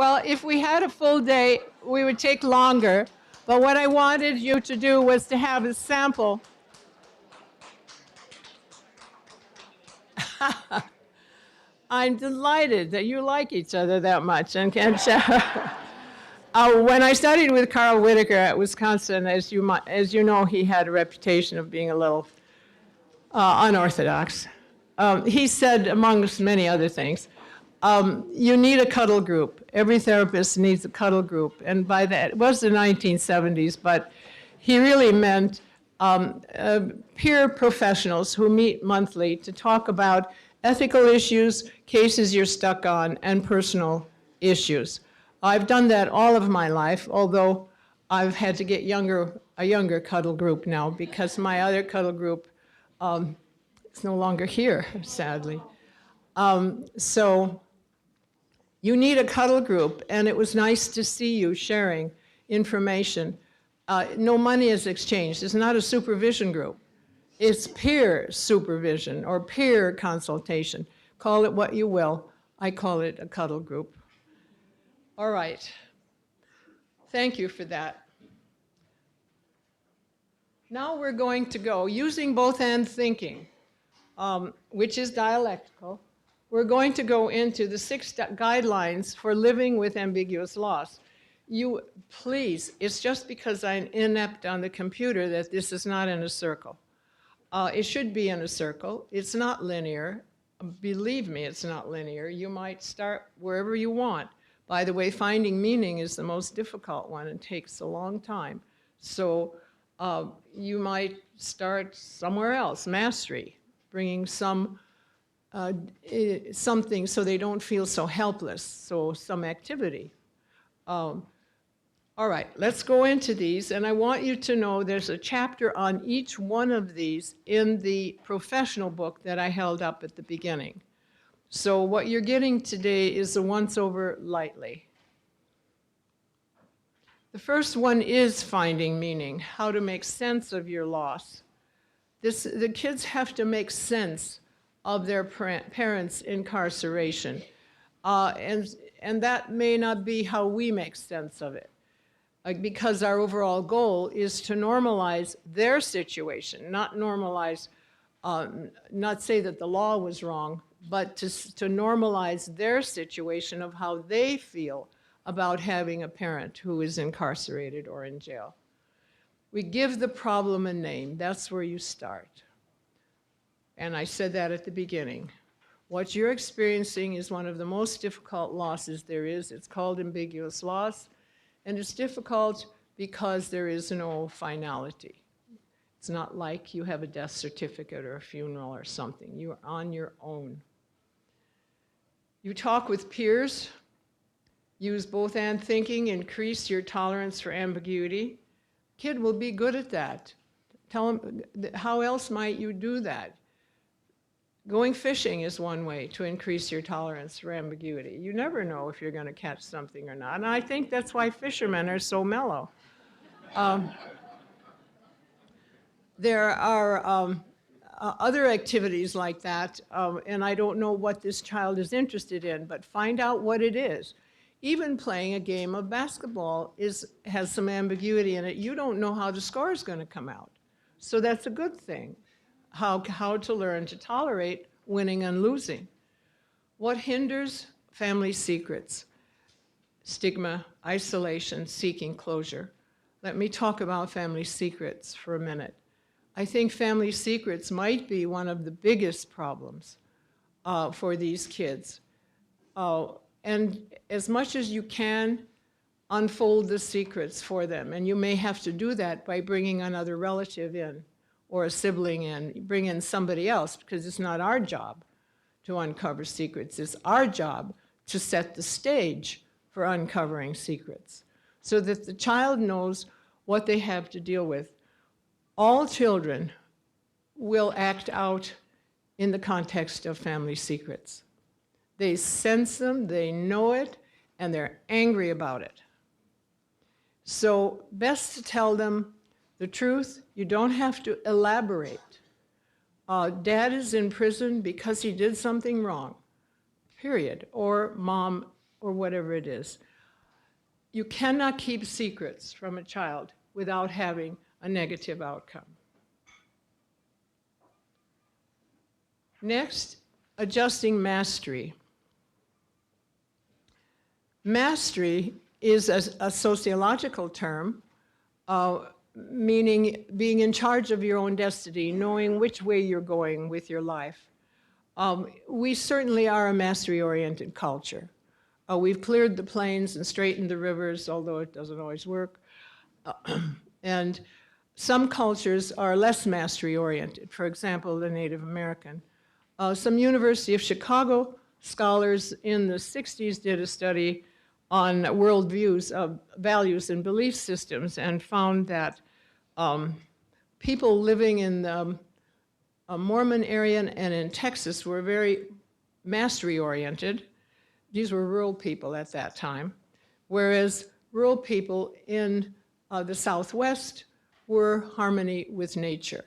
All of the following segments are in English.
Well, if we had a full day, we would take longer. But what I wanted you to do was to have a sample. I'm delighted that you like each other that much and can share. When I studied with Carl Whitaker at Wisconsin, as you know, he had a reputation of being a little unorthodox. He said, amongst many other things, you need a cuddle group. Every therapist needs a cuddle group. And by that, it was the 1970s, but he really meant peer professionals who meet monthly to talk about ethical issues, cases you're stuck on, and personal issues. I've done that all of my life, although I've had to get a younger cuddle group now because my other cuddle group is no longer here, sadly. So you need a cuddle group, and it was nice to see you sharing information. No money is exchanged. It's not a supervision group. It's peer supervision or peer consultation. Call it what you will. I call it a cuddle group. All right. Thank you for that. Now we're going to go, using both and thinking, which is dialectical, we're going to go into the 6 guidelines for living with ambiguous loss. You, please, it's just because I'm inept on the computer that this is not in a circle. It should be in a circle. It's not linear. Believe me, it's not linear. You might start wherever you want. By the way, finding meaning is the most difficult one and takes a long time. So you might start somewhere else, mastery, bringing something so they don't feel so helpless, so some activity. All right, let's go into these, and I want you to know there's a chapter on each one of these in the professional book that I held up at the beginning. So what you're getting today is a once-over lightly. The first one is finding meaning, how to make sense of your loss. The kids have to make sense of their parents' incarceration, and that may not be how we make sense of it. Because our overall goal is to normalize their situation, not normalize, not say that the law was wrong, but to normalize their situation of how they feel about having a parent who is incarcerated or in jail. We give the problem a name. That's where you start. And I said that at the beginning. What you're experiencing is one of the most difficult losses there is. It's called ambiguous loss. And it's difficult because there is no finality. It's not like you have a death certificate or a funeral or something. You are on your own. You talk with peers, use both and thinking, increase your tolerance for ambiguity. Kid will be good at that. Tell them, how else might you do that? Going fishing is one way to increase your tolerance for ambiguity. You never know if you're going to catch something or not. And I think that's why fishermen are so mellow. There are other activities like that, and I don't know what this child is interested in, but find out what it is. Even playing a game of basketball has some ambiguity in it. You don't know how the score is going to come out. So that's a good thing. How to learn to tolerate winning and losing. What hinders family secrets? Stigma, isolation, seeking closure. Let me talk about family secrets for a minute. I think family secrets might be one of the biggest problems for these kids. And as much as you can, unfold the secrets for them. And you may have to do that by bringing another relative in, or a sibling in, bring in somebody else, because it's not our job to uncover secrets. It's our job to set the stage for uncovering secrets so that the child knows what they have to deal with. All children will act out in the context of family secrets. They sense them, they know it, and they're angry about it. So best to tell them the truth. You don't have to elaborate. Dad is in prison because he did something wrong, period. Or mom or whatever it is. You cannot keep secrets from a child without having a negative outcome. Next, adjusting mastery. Mastery is a sociological term, meaning being in charge of your own destiny, knowing which way you're going with your life. We certainly are a mastery-oriented culture. We've cleared the plains and straightened the rivers, although it doesn't always work. And some cultures are less mastery-oriented, for example, the Native American. Some University of Chicago scholars in the 60s did a study on worldviews of values and belief systems and found that people living in the Mormon area and in Texas were very mastery-oriented. These were rural people at that time, whereas rural people in the Southwest were harmony with nature.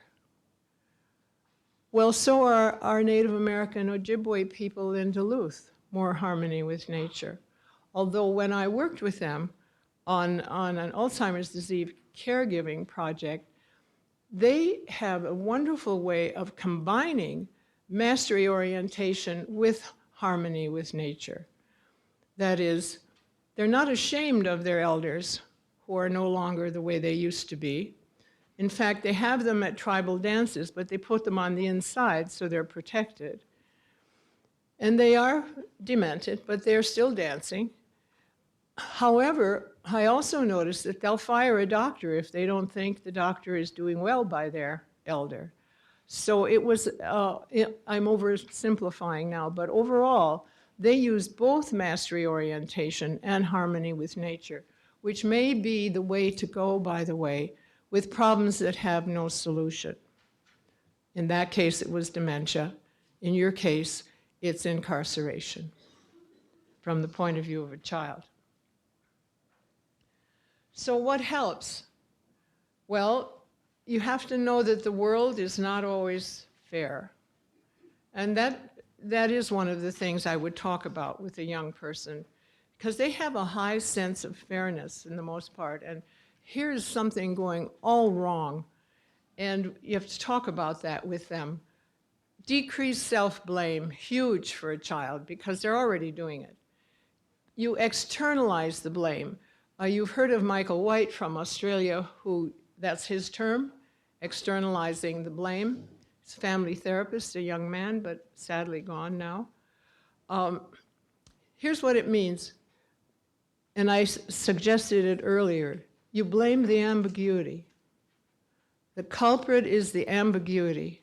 Well, so are our Native American Ojibwe people in Duluth, more harmony with nature. Although when I worked with them on an Alzheimer's disease caregiving project, they have a wonderful way of combining mastery orientation with harmony with nature. That is, they're not ashamed of their elders who are no longer the way they used to be. In fact, they have them at tribal dances, but they put them on the inside so they're protected. And they are demented, but they're still dancing. However, I also noticed that they'll fire a doctor if they don't think the doctor is doing well by their elder. So it was, I'm oversimplifying now, but overall, they use both mastery orientation and harmony with nature, which may be the way to go, by the way, with problems that have no solution. In that case, it was dementia. In your case, it's incarceration from the point of view of a child. So what helps? Well, you have to know that the world is not always fair. And that is one of the things I would talk about with a young person, because they have a high sense of fairness in the most part. And here's something going all wrong, and you have to talk about that with them. Decrease self-blame, huge for a child, because they're already doing it. You externalize the blame. You've heard of Michael White from Australia, who, that's his term, externalizing the blame. He's a family therapist, a young man, but sadly gone now. Here's what it means, and I suggested it earlier. You blame the ambiguity. The culprit is the ambiguity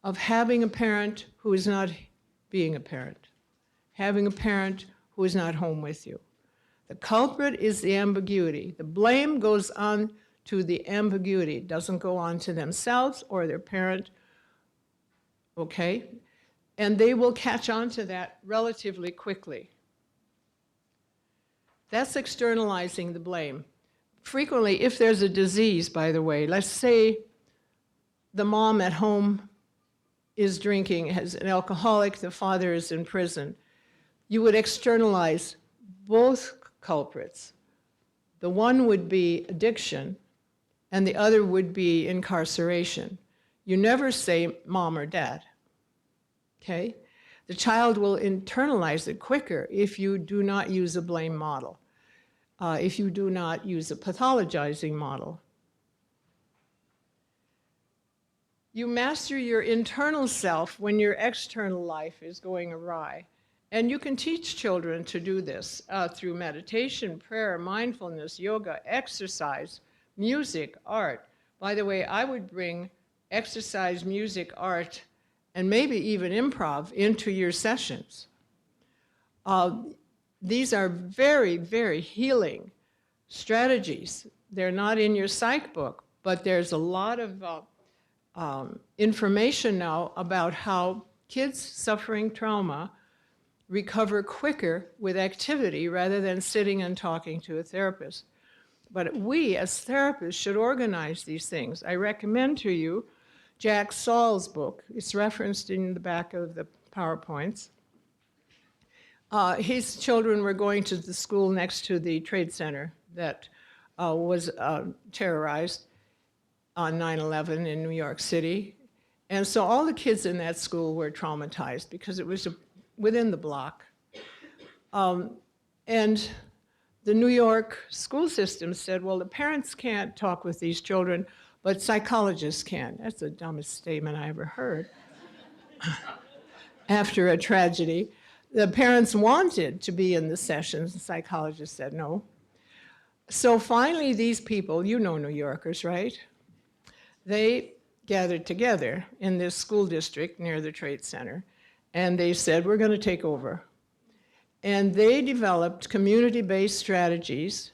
of having a parent who is not being a parent, having a parent who is not home with you. The culprit is the ambiguity. The blame goes on to the ambiguity. It doesn't go on to themselves or their parent, okay? And they will catch on to that relatively quickly. That's externalizing the blame. Frequently, if there's a disease, by the way, let's say the mom at home is drinking, is an alcoholic, the father is in prison, you would externalize both culprits. The one would be addiction, and the other would be incarceration. You never say mom or dad, okay? The child will internalize it quicker if you do not use a blame model, if you do not use a pathologizing model. You master your internal self when your external life is going awry. And you can teach children to do this through meditation, prayer, mindfulness, yoga, exercise, music, art. By the way, I would bring exercise, music, art, and maybe even improv into your sessions. These are very, very healing strategies. They're not in your psych book, but there's a lot of information now about how kids suffering trauma recover quicker with activity rather than sitting and talking to a therapist. But we, as therapists, should organize these things. I recommend to you Jack Saul's book. It's referenced in the back of the PowerPoints. His children were going to the school next to the Trade Center that was terrorized on 9/11 in New York City. And so all the kids in that school were traumatized because it was within the block. And the New York school system said, well, the parents can't talk with these children, but psychologists can. That's the dumbest statement I ever heard. After a tragedy, the parents wanted to be in the sessions, the psychologists said no. So finally, these people, you know New Yorkers, right? They gathered together in this school district near the Trade Center, and they said, we're going to take over. And they developed community-based strategies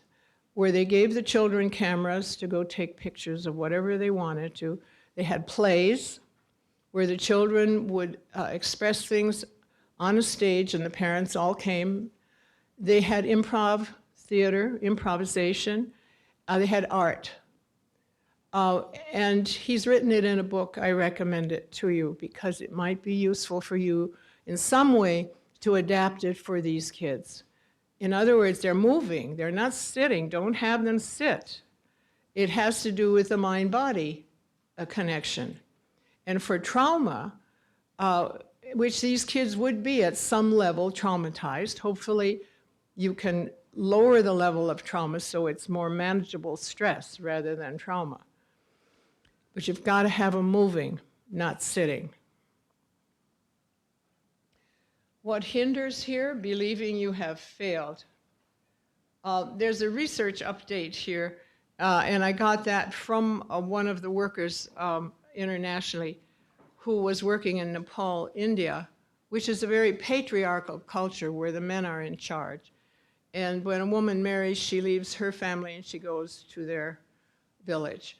where they gave the children cameras to go take pictures of whatever they wanted to. They had plays where the children would express things on a stage, and the parents all came. They had improv theater, improvisation. They had art. And he's written it in a book. I recommend it to you because it might be useful for you in some way to adapt it for these kids. In other words, they're moving. They're not sitting. Don't have them sit. It has to do with the mind-body connection. And for trauma, which these kids would be at some level traumatized, hopefully you can lower the level of trauma so it's more manageable stress rather than trauma. But you've got to have them moving, not sitting. What hinders here? Believing you have failed. There's a research update here, and I got that from one of the workers internationally who was working in Nepal, India, which is a very patriarchal culture where the men are in charge. And when a woman marries, she leaves her family and she goes to their village.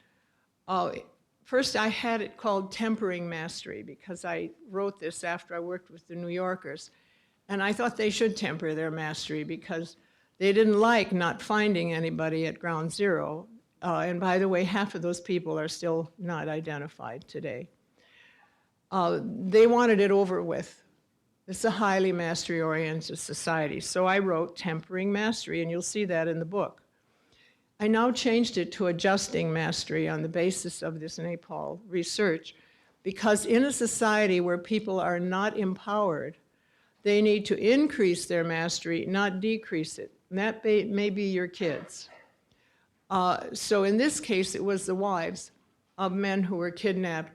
First, I had it called Tempering Mastery because I wrote this after I worked with the New Yorkers. And I thought they should temper their mastery because they didn't like not finding anybody at ground zero. And by the way, half of those people are still not identified today. They wanted it over with. It's a highly mastery-oriented society. So I wrote Tempering Mastery, and you'll see that in the book. I now changed it to Adjusting Mastery on the basis of this Nepal research, because in a society where people are not empowered, they need to increase their mastery, not decrease it. And that may be your kids. So in this case, it was the wives of men who were kidnapped.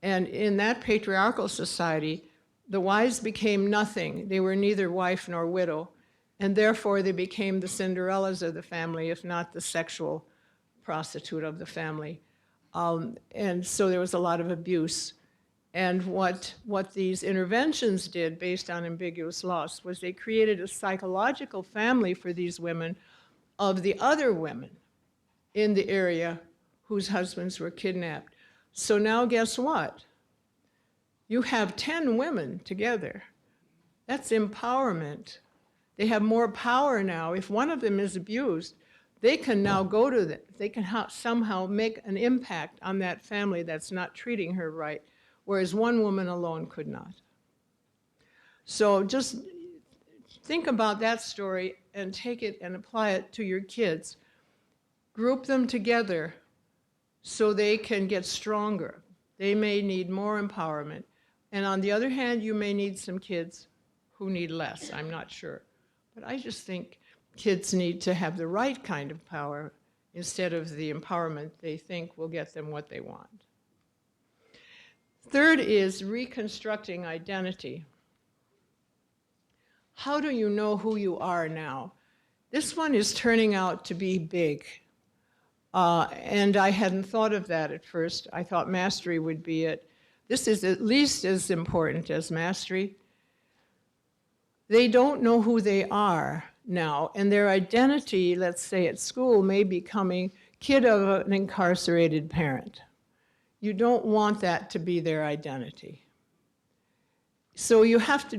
And in that patriarchal society, the wives became nothing. They were neither wife nor widow. And therefore, they became the Cinderellas of the family, if not the sexual prostitute of the family. And so there was a lot of abuse. And what these interventions did, based on ambiguous loss, was they created a psychological family for these women of the other women in the area whose husbands were kidnapped. So now guess what? You have 10 women together. That's empowerment. They have more power now. If one of them is abused, they can now go to them. They can somehow make an impact on that family that's not treating her right, whereas one woman alone could not. So just think about that story and take it and apply it to your kids. Group them together so they can get stronger. They may need more empowerment. And on the other hand, you may need some kids who need less. I'm not sure. But I just think kids need to have the right kind of power instead of the empowerment they think will get them what they want. Third is reconstructing identity. How do you know who you are now? This one is turning out to be big. And I hadn't thought of that at first. I thought mastery would be it. This is at least as important as mastery. They don't know who they are now, and their identity, let's say at school, may be coming kid of an incarcerated parent. You don't want that to be their identity. So you'll have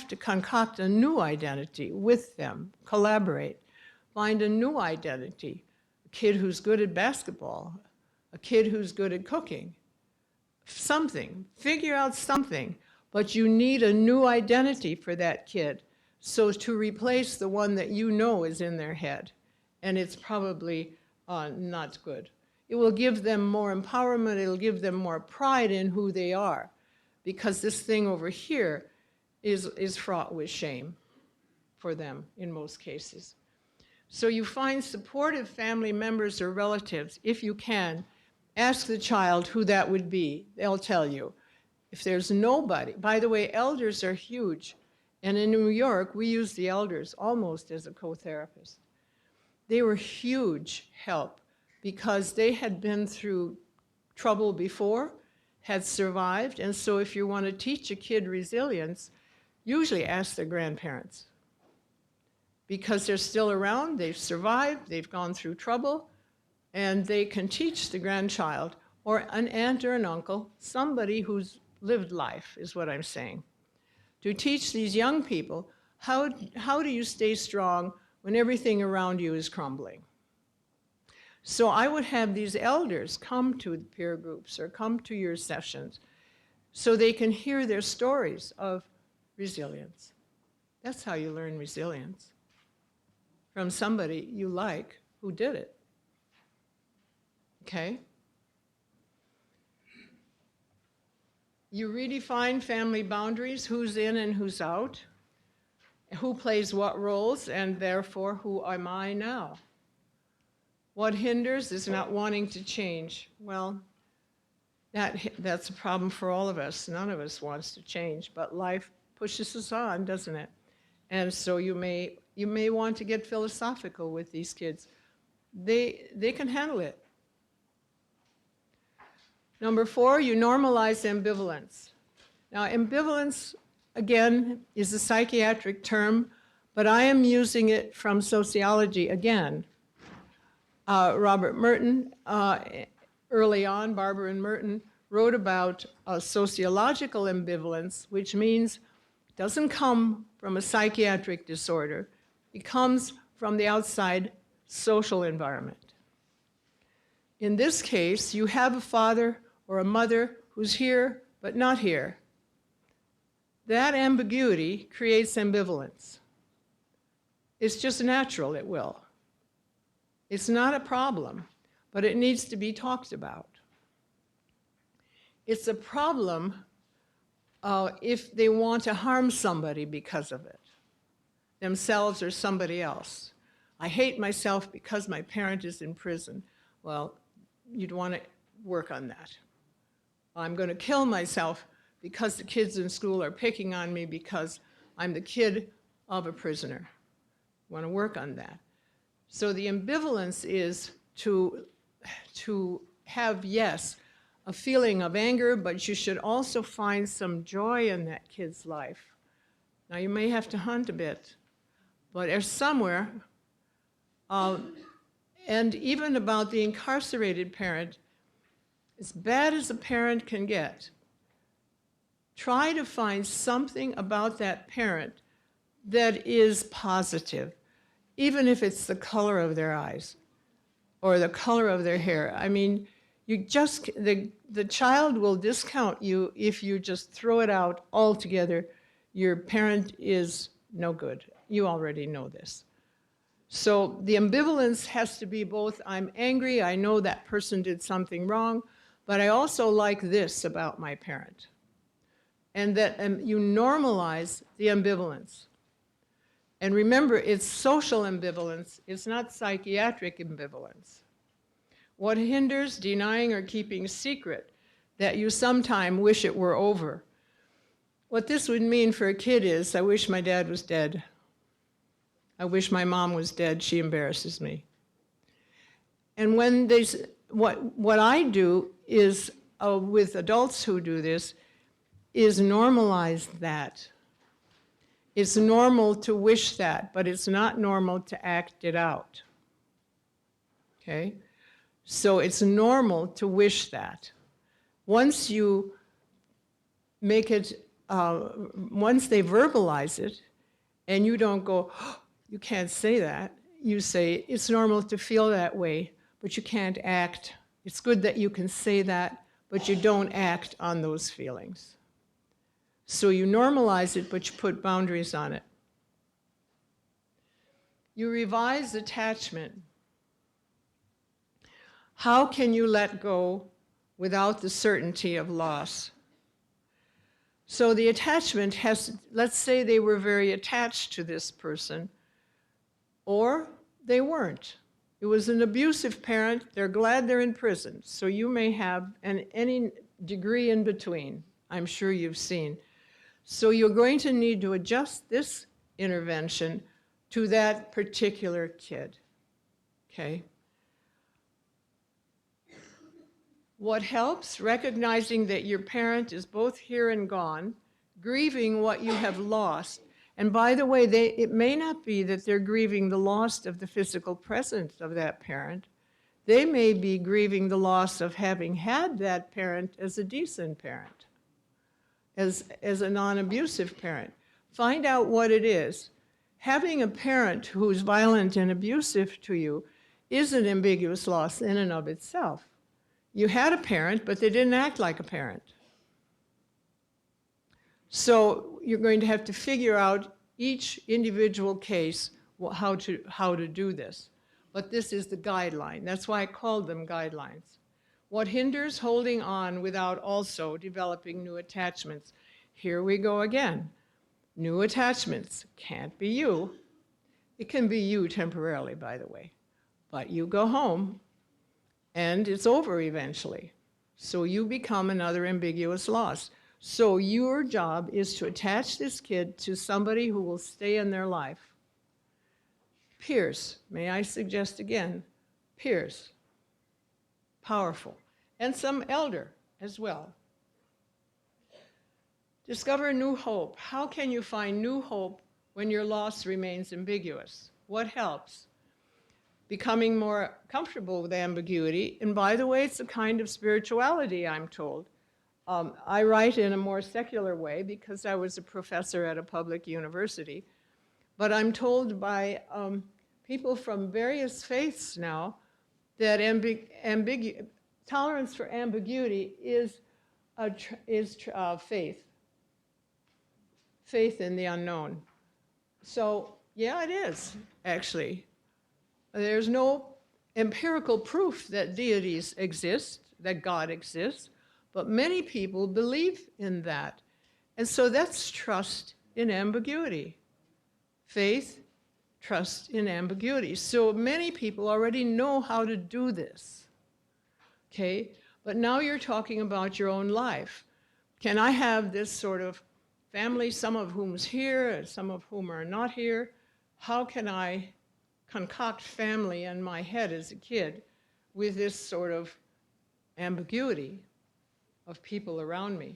to concoct a new identity with them, collaborate, find a new identity. A kid who's good at basketball, a kid who's good at cooking, something, figure out something, but you need a new identity for that kid So to replace the one that you know is in their head, and it's probably not good. It will give them more empowerment, it'll give them more pride in who they are, because this thing over here is fraught with shame for them in most cases. So you find supportive family members or relatives, if you can. Ask the child who that would be. They'll tell you. If there's nobody, by the way, elders are huge. And in New York, we use the elders almost as a co-therapist. They were huge help because they had been through trouble before, had survived. And so if you want to teach a kid resilience, usually ask their grandparents. Because they're still around, they've survived, they've gone through trouble, and they can teach the grandchild, or an aunt or an uncle, somebody who's lived life, is what I'm saying. To teach these young people, how do you stay strong when everything around you is crumbling? So I would have these elders come to the peer groups or come to your sessions so they can hear their stories of resilience. That's how you learn resilience. From somebody you like who did it. Okay? You redefine family boundaries, who's in and who's out, who plays what roles, and therefore, who am I now? What hinders is not wanting to change. Well, that's a problem for all of us. None of us wants to change, but life pushes us on, doesn't it? And so you may want to get philosophical with these kids. They can handle it. Number 4, you normalize ambivalence. Now, ambivalence, again, is a psychiatric term, but I am using it from sociology again. Robert Merton, early on, Barber and Merton, wrote about sociological ambivalence, which means it doesn't come from a psychiatric disorder. It comes from the outside social environment. In this case, you have a father or a mother who's here but not here. That ambiguity creates ambivalence. It's just natural, it will. It's not a problem, but it needs to be talked about. It's a problem if they want to harm somebody because of it, themselves or somebody else. I hate myself because my parent is in prison. Well, you'd want to work on that. I'm going to kill myself because the kids in school are picking on me because I'm the kid of a prisoner. Want to work on that. So the ambivalence is to have, yes, a feeling of anger, but you should also find some joy in that kid's life. Now, you may have to hunt a bit, but there's somewhere. And even about the incarcerated parent, as bad as a parent can get, try to find something about that parent that is positive, even if it's the color of their eyes or the color of their hair. I mean, the child will discount you if you just throw it out altogether. Your parent is no good. You already know this. So the ambivalence has to be both, I'm angry, I know that person did something wrong, but I also like this about my parent. And that you normalize the ambivalence. And remember, it's social ambivalence, it's not psychiatric ambivalence. What hinders denying or keeping secret that you sometime wish it were over? What this would mean for a kid is, I wish my dad was dead. I wish my mom was dead, she embarrasses me. And when what I do is, with adults who do this, is normalize that. It's normal to wish that, but it's not normal to act it out. Okay? So it's normal to wish that. Once you make it, once they verbalize it, and you don't go, oh, you can't say that. You say, it's normal to feel that way, but you can't act. It's good that you can say that, but you don't act on those feelings. So you normalize it, but you put boundaries on it. You revise attachment. How can you let go without the certainty of loss? So the attachment has, let's say they were very attached to this person, or they weren't. It was an abusive parent, they're glad they're in prison. So you may have any degree in between, I'm sure you've seen. So you're going to need to adjust this intervention to that particular kid, okay? What helps? Recognizing that your parent is both here and gone, grieving what you have lost. And by the way, it may not be that they're grieving the loss of the physical presence of that parent. They may be grieving the loss of having had that parent as a decent parent, as a non-abusive parent. Find out what it is. Having a parent who's violent and abusive to you is an ambiguous loss in and of itself. You had a parent, but they didn't act like a parent. So you're going to have to figure out each individual case, how to do this. But this is the guideline. That's why I called them guidelines. What hinders holding on without also developing new attachments? Here we go again. New attachments can't be you. It can be you temporarily, by the way. But you go home, and it's over eventually. So you become another ambiguous loss. So your job is to attach this kid to somebody who will stay in their life. Peers, may I suggest again, peers, powerful, and some elder as well. Discover new hope. How can you find new hope when your loss remains ambiguous? What helps? Becoming more comfortable with ambiguity, and by the way, it's a kind of spirituality, I'm told. I write in a more secular way because I was a professor at a public university, but I'm told by people from various faiths now that tolerance for ambiguity is faith. Faith in the unknown. So, yeah, it is, actually. There's no empirical proof that deities exist, that God exists, but many people believe in that. And so that's trust in ambiguity. Faith, trust in ambiguity. So many people already know how to do this, okay? But now you're talking about your own life. Can I have this sort of family, some of whom's here, and some of whom are not here? How can I concoct family in my head as a kid with this sort of ambiguity of people around me?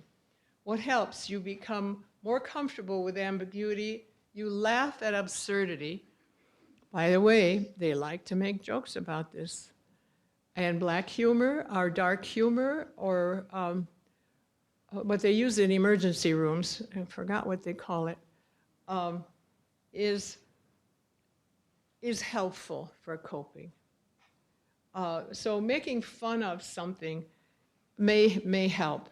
What helps? You become more comfortable with ambiguity. You laugh at absurdity. By the way, they like to make jokes about this. And black humor, or dark humor, or what they use in emergency rooms, I forgot what they call it, is helpful for coping. So making fun of something may help.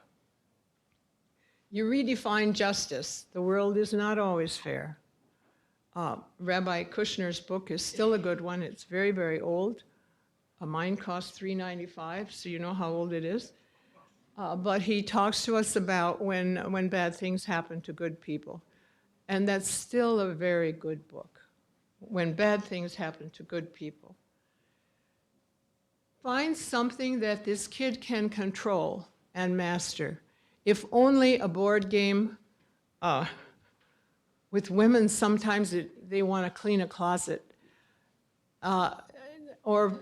You redefine justice. The world is not always fair. Rabbi Kushner's book is still a good one. It's very, very old. Mine cost $3.95, so you know how old it is. But he talks to us about when bad things happen to good people. And that's still a very good book, when bad things happen to good people. Find something that this kid can control and master. If only a board game. With women, sometimes they want to clean a closet or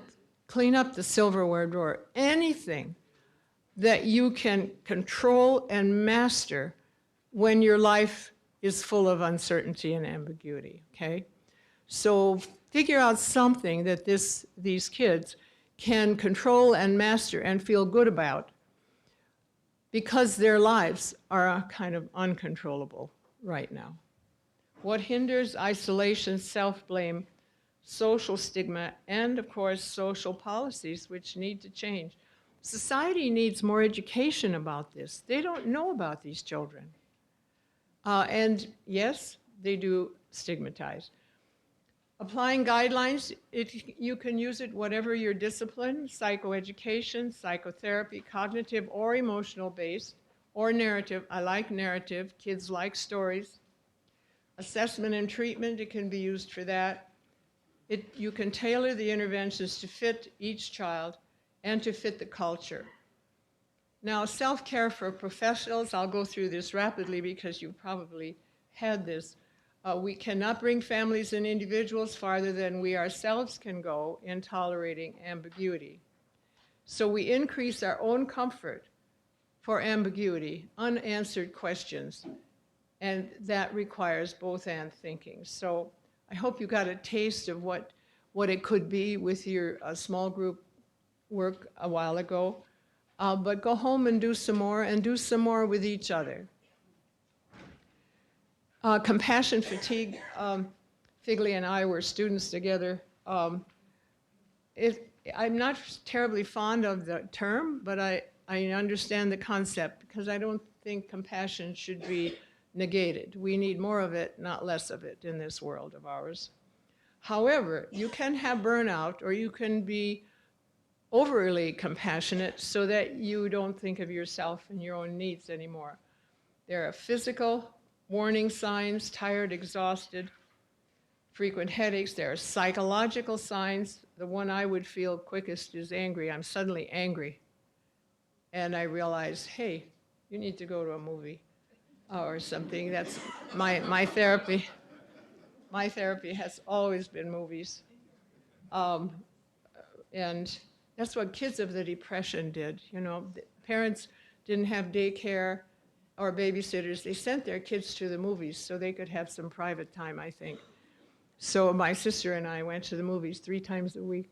clean up the silverware drawer. Anything that you can control and master when your life is full of uncertainty and ambiguity, okay? So figure out something that these kids can control and master and feel good about, because their lives are kind of uncontrollable right now. What hinders? Isolation, self-blame, social stigma, and of course social policies which need to change. Society needs more education about this. They don't know about these children. And yes, they do stigmatize. Applying guidelines, you can use it whatever your discipline, psychoeducation, psychotherapy, cognitive or emotional based, or narrative. I like narrative. Kids like stories. Assessment and treatment, it can be used for that. You can tailor the interventions to fit each child and to fit the culture. Now, self-care for professionals, I'll go through this rapidly because you probably had this. We cannot bring families and individuals farther than we ourselves can go in tolerating ambiguity. So we increase our own comfort for ambiguity, unanswered questions, and that requires both and thinking. So I hope you got a taste of what it could be with your small group work a while ago. But go home and do some more, and do some more with each other. Compassion fatigue, Figley and I were students together. I'm not terribly fond of the term, but I understand the concept because I don't think compassion should be negated. We need more of it, not less of it in this world of ours. However, you can have burnout, or you can be overly compassionate so that you don't think of yourself and your own needs anymore. There are physical warning signs: tired, exhausted, frequent headaches. There are psychological signs. The one I would feel quickest is angry. I'm suddenly angry. And I realize, hey, you need to go to a movie or something. That's my therapy. My therapy has always been movies. And that's what kids of the Depression did. You know, the parents didn't have daycare or babysitters. They sent their kids to the movies so they could have some private time, I think. So my sister and I went to the movies 3 times a week.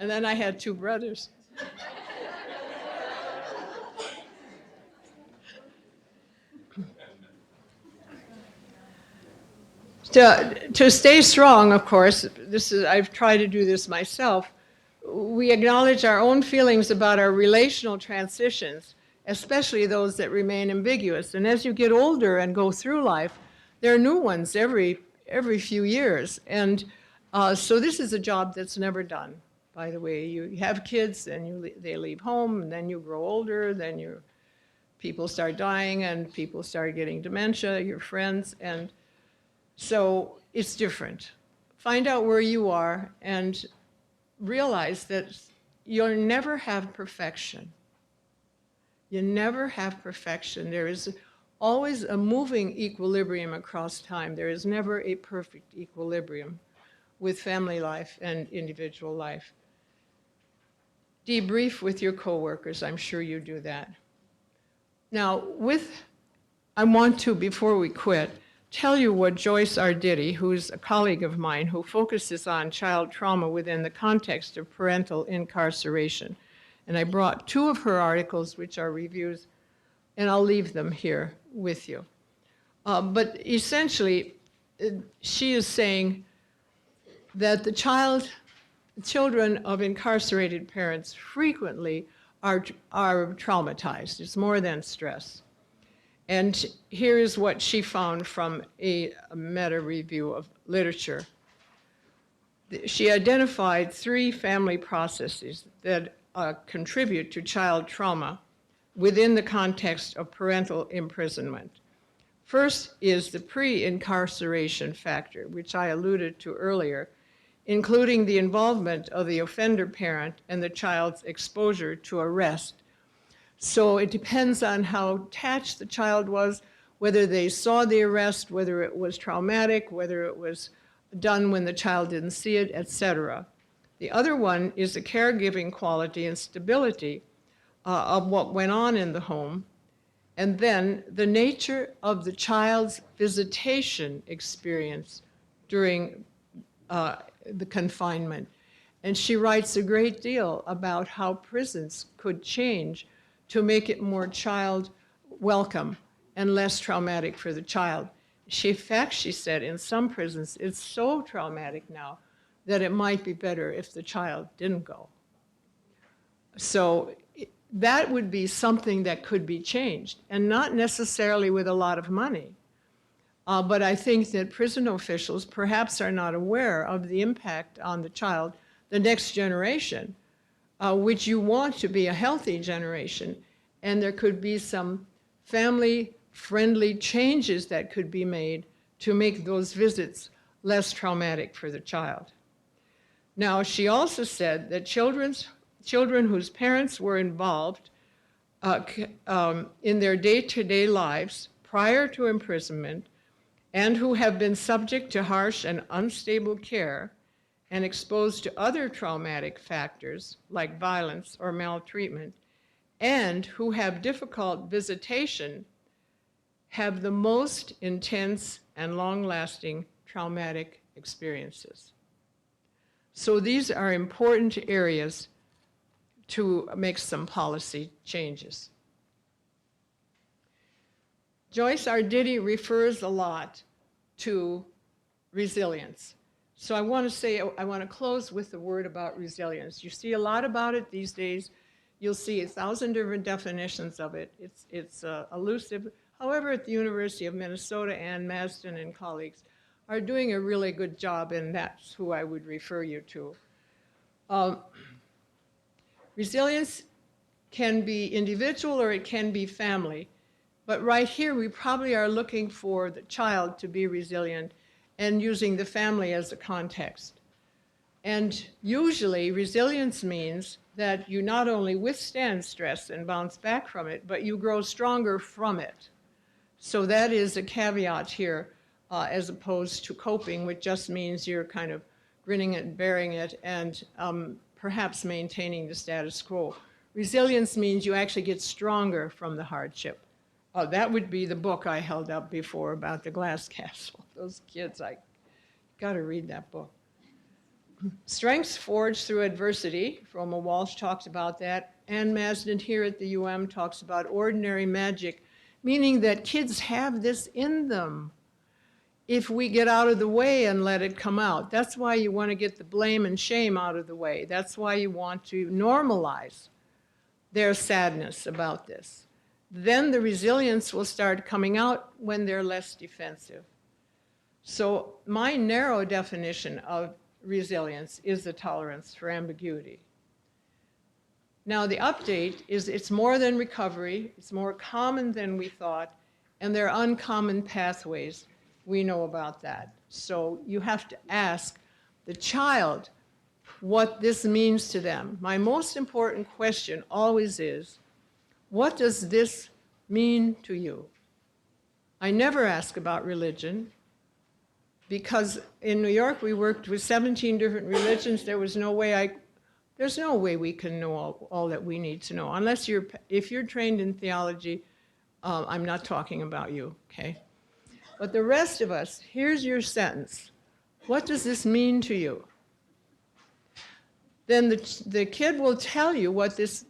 And then I had 2 brothers. To stay strong, of course, I've tried to do this myself. We acknowledge our own feelings about our relational transitions, especially those that remain ambiguous. And as you get older and go through life, there are new ones every few years. And so this is a job that's never done, by the way. You have kids, and they leave home, and then you grow older, then people start dying, and people start getting dementia, your friends, and so it's different. Find out where you are and realize that you'll never have perfection. You never have perfection. There is always a moving equilibrium across time. There is never a perfect equilibrium with family life and individual life. Debrief with your coworkers. I'm sure you do that. Now, I want to, before we quit, tell you what Joyce Arditi, who's a colleague of mine, who focuses on child trauma within the context of parental incarceration. And I brought 2 of her articles, which are reviews, and I'll leave them here with you. But essentially, she is saying that the children of incarcerated parents frequently are traumatized. It's more than stress. And here is what she found from a meta-review of literature. She identified 3 family processes that contribute to child trauma within the context of parental imprisonment. First is the pre-incarceration factor, which I alluded to earlier, including the involvement of the offender parent and the child's exposure to arrest. So it depends on how attached the child was, whether they saw the arrest, whether it was traumatic, whether it was done when the child didn't see it, etc. The other one is the caregiving quality and stability of what went on in the home, and then the nature of the child's visitation experience during the confinement. And she writes a great deal about how prisons could change to make it more child welcome and less traumatic for the child. In fact, she said, in some prisons, it's so traumatic now that it might be better if the child didn't go. So that would be something that could be changed, and not necessarily with a lot of money. But I think that prison officials perhaps are not aware of the impact on the child, the next generation, which you want to be a healthy generation. And there could be some family-friendly changes that could be made to make those visits less traumatic for the child. Now, she also said that children whose parents were involved in their day-to-day lives prior to imprisonment and who have been subject to harsh and unstable care and exposed to other traumatic factors like violence or maltreatment, and who have difficult visitation, have the most intense and long-lasting traumatic experiences. So these are important areas to make some policy changes. Joyce Arditi refers a lot to resilience. So I want to close with a word about resilience. You see a lot about it these days. You'll see 1,000 different definitions of it. It's elusive. However, at the University of Minnesota, Ann Masden and colleagues are doing a really good job, and that's who I would refer you to. Resilience can be individual or it can be family. But right here, we probably are looking for the child to be resilient and using the family as a context. And usually, resilience means that you not only withstand stress and bounce back from it, but you grow stronger from it. So that is a caveat here, as opposed to coping, which just means you're kind of grinning and bearing it and perhaps maintaining the status quo. Resilience means you actually get stronger from the hardship. That would be the book I held up before about the glass castle. Those kids, I got to read that book. Strengths forged through adversity. Roma Walsh talks about that. Ann Masden here at the UM talks about ordinary magic, meaning that kids have this in them if we get out of the way and let it come out. That's why you want to get the blame and shame out of the way. That's why you want to normalize their sadness about this. Then the resilience will start coming out when they're less defensive. So my narrow definition of resilience is the tolerance for ambiguity. Now the update is it's more than recovery, it's more common than we thought, and there are uncommon pathways. We know about that. So you have to ask the child what this means to them. My most important question always is, what does this mean to you? I never ask about religion because in New York we worked with 17 different religions. There's no way we can know all that we need to know. Unless if you're trained in theology, I'm not talking about you, okay? But the rest of us, here's your sentence. What does this mean to you? Then the kid will tell you what this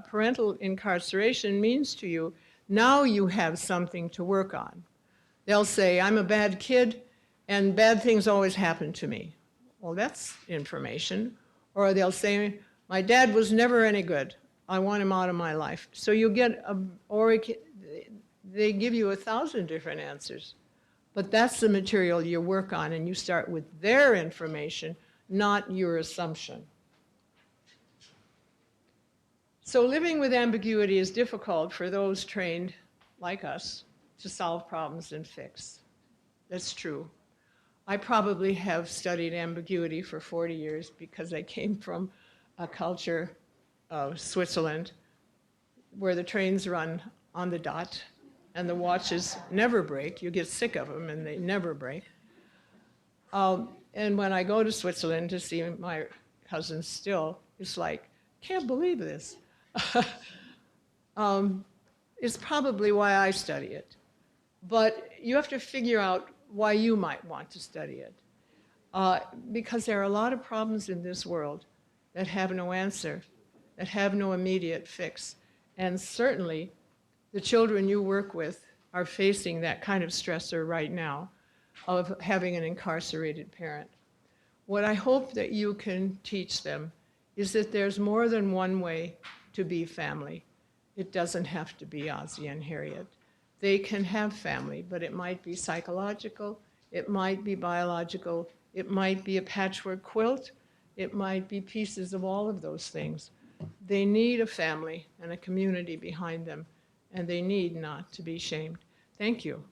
parental incarceration means to you. Now you have something to work on. They'll say, I'm a bad kid, and bad things always happen to me. Well, that's information. Or they'll say, my dad was never any good. I want him out of my life. So you get, they give you 1,000 different answers. But that's the material you work on, and you start with their information, not your assumption. So living with ambiguity is difficult for those trained, like us, to solve problems and fix. That's true. I probably have studied ambiguity for 40 years because I came from a culture of Switzerland where the trains run on the dot and the watches never break. You get sick of them and they never break. And when I go to Switzerland to see my cousins still, it's like, can't believe this. It's probably why I study it. But you have to figure out why you might want to study it. Because there are a lot of problems in this world that have no answer, that have no immediate fix. And certainly, the children you work with are facing that kind of stressor right now of having an incarcerated parent. What I hope that you can teach them is that there's more than one way to be family. It doesn't have to be Ozzie and Harriet. they can have family, but it might be psychological, it might be biological, it might be a patchwork quilt, it might be pieces of all of those things. They need a family and a community behind them, and they need not to be shamed. Thank you.